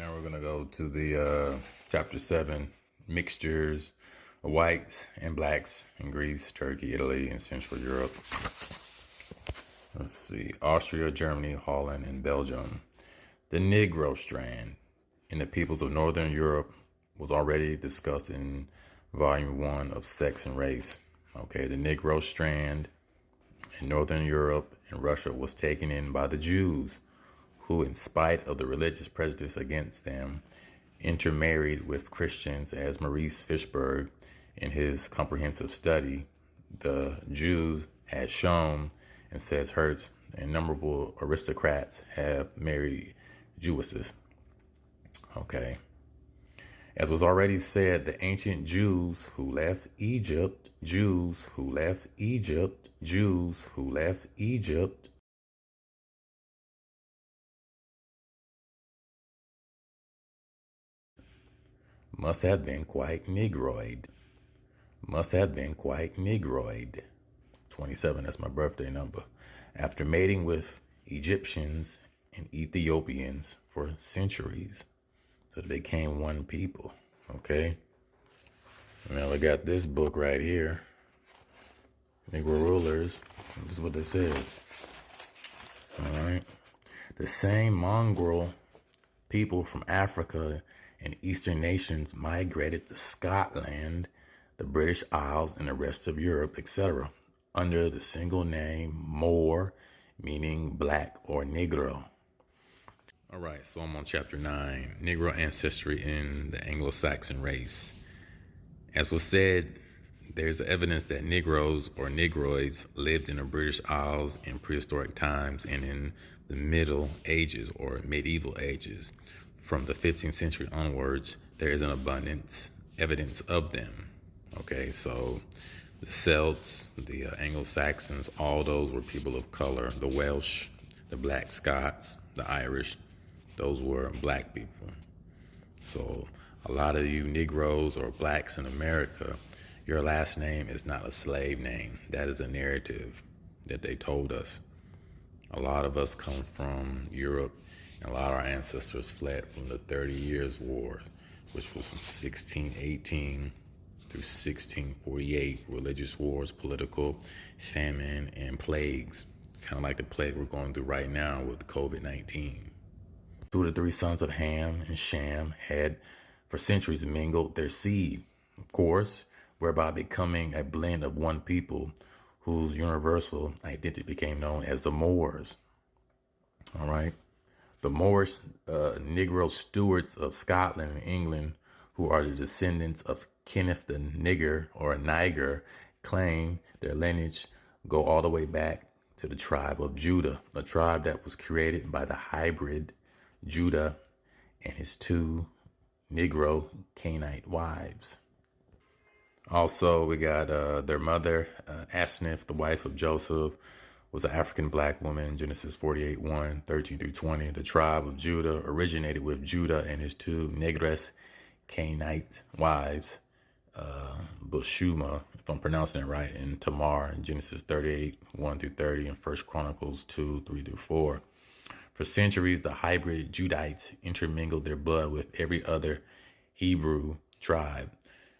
Now we're going to go to the chapter 7, mixtures of whites and blacks in Greece, Turkey, Italy, and Central Europe. Let's see, Austria, Germany, Holland, and Belgium. The Negro strand in the peoples of Northern Europe was already discussed in Volume 1 of Sex and Race. Okay, the Negro strand in Northern Europe and Russia was taken in by the Jews, who, in spite of the religious prejudice against them, intermarried with Christians, as Maurice Fishberg, in his comprehensive study, The Jews, has shown, and says Hertz, innumerable aristocrats have married Jewesses. Okay. As was already said, the ancient Jews who left Egypt, Jews who left Egypt, Jews who left Egypt, must have been quite Negroid. Must have been quite Negroid. 27, that's my birthday number. After mating with Egyptians and Ethiopians for centuries, so they became one people. Okay. Now I got this book right here, Negro Rulers. This is what this says. All right. The same mongrel people from Africa and Eastern nations migrated to Scotland, the British Isles, and the rest of Europe, etc., under the single name Moor, meaning black or Negro. All right, so I'm on chapter 9, Negro ancestry in the Anglo-Saxon race. As was said, there's evidence that Negroes or Negroids lived in the British Isles in prehistoric times and in the Middle Ages or medieval ages. From the 15th century onwards, there is an abundance evidence of them. Okay, so the Celts, the Anglo-Saxons, all those were people of color. The Welsh, the Black Scots, the Irish, those were black people. So a lot of you Negroes or blacks in America, your last name is not a slave name. That is a narrative that they told us. A lot of us come from Europe, and a lot of our ancestors fled from the 30 Years' War, which was from 1618 through 1648, religious wars, political, famine, and plagues, kind of like the plague we're going through right now with COVID-19. 2 of the 3 sons of Ham and Shem had for centuries mingled their seed, of course, whereby becoming a blend of one people whose universal identity became known as the Moors. All right. The Moorish Negro stewards of Scotland and England, who are the descendants of Kenneth the Nigger or Niger, claim their lineage go all the way back to the tribe of Judah, a tribe that was created by the hybrid Judah and his 2 Negro Canaanite wives. Also, we got their mother, Asenath, the wife of Joseph, was an African black woman, Genesis 48:1, 13 through 20. The tribe of Judah originated with Judah and his 2 Negres Canaanite wives, Bushuma, if I'm pronouncing it right, and Tamar, in Genesis 38:1 through 30, and 1 Chronicles 2:3 through 4. For centuries, the hybrid Judites intermingled their blood with every other Hebrew tribe,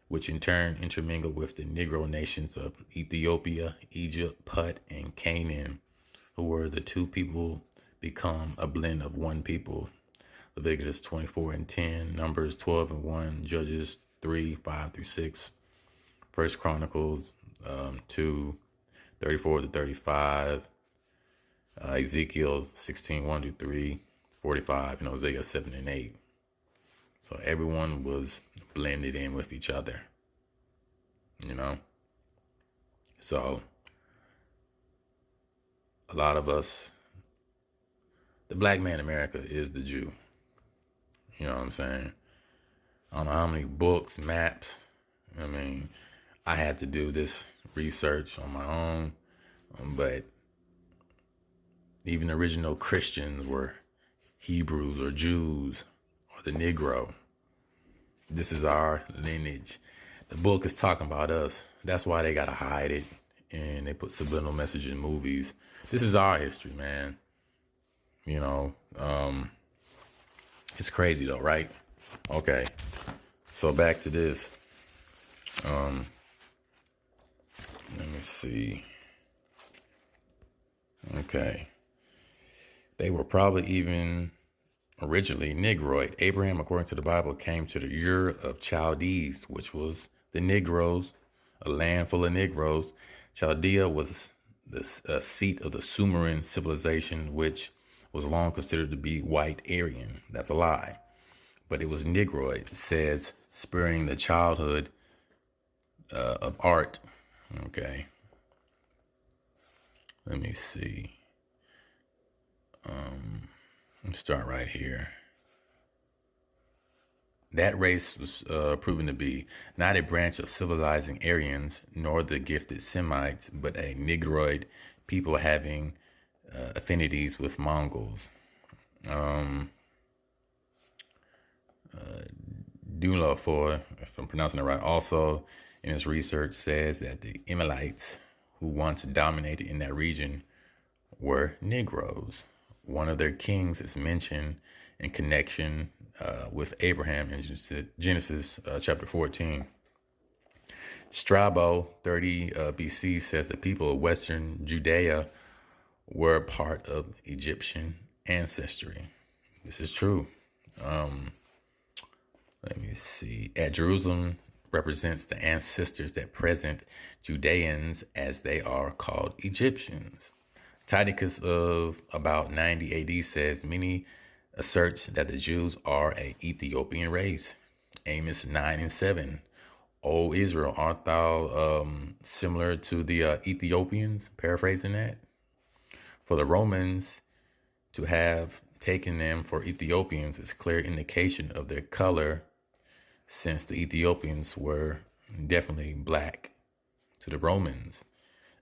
which in turn intermingled with the Negro nations of Ethiopia, Egypt, Put, and Canaan, who were the 2 people become a blend of one people. Leviticus 24:10, Numbers 12:1, Judges 3:5 through 6, 1 Chronicles 2:34 to 35, Ezekiel 16:1 to 3, 45, and Hosea 7 and 8. So everyone was blended in with each other, you know? So a lot of us, the black man in America is the Jew. You know what I'm saying? I don't know how many books, maps. I mean, I had to do this research on my own, but even original Christians were Hebrews or Jews or the Negro. This is our lineage. The book is talking about us. That's why they got to hide it, and they put subliminal message in movies. This is our history, man. You know, It's crazy though, right? Okay. So back to this. Let me see. Okay. They were probably even originally Negroid. Abraham, according to the Bible, came to the Ur of Chaldees, which was the Negroes, a land full of Negroes. Chaldea was the seat of the Sumerian civilization, which was long considered to be white Aryan. That's a lie. But it was Negroid, it says, spurring the childhood of art. Okay. Let me see. Let's start right here. That race was proven to be not a branch of civilizing Aryans, nor the gifted Semites, but a Negroid people having affinities with Mongols. Dulafoy, if I'm pronouncing it right, also in his research says that the Emilites, who once dominated in that region, were Negroes. One of their kings is mentioned in connection with Abraham in Genesis chapter 14. Strabo, 30 BC, says the people of Western Judea were part of Egyptian ancestry. This is true. Let me see. At Jerusalem represents the ancestors that present Judeans as they are called Egyptians. Titus of about 90 AD says many asserts that the Jews are an Ethiopian race. Amos 9 and 7. O Israel, art thou similar to the Ethiopians? Paraphrasing that. For the Romans to have taken them for Ethiopians is clear indication of their color, since the Ethiopians were definitely black to the Romans.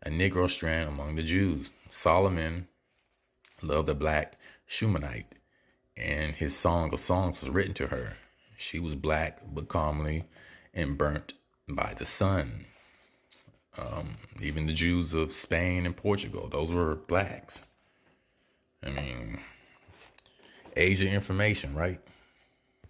A Negro strand among the Jews. Solomon loved the black Shumanite, and his Song of Songs was written to her. She was black, but calmly and burnt by the sun. Even the Jews of Spain and Portugal, those were blacks. I mean, age of information, right?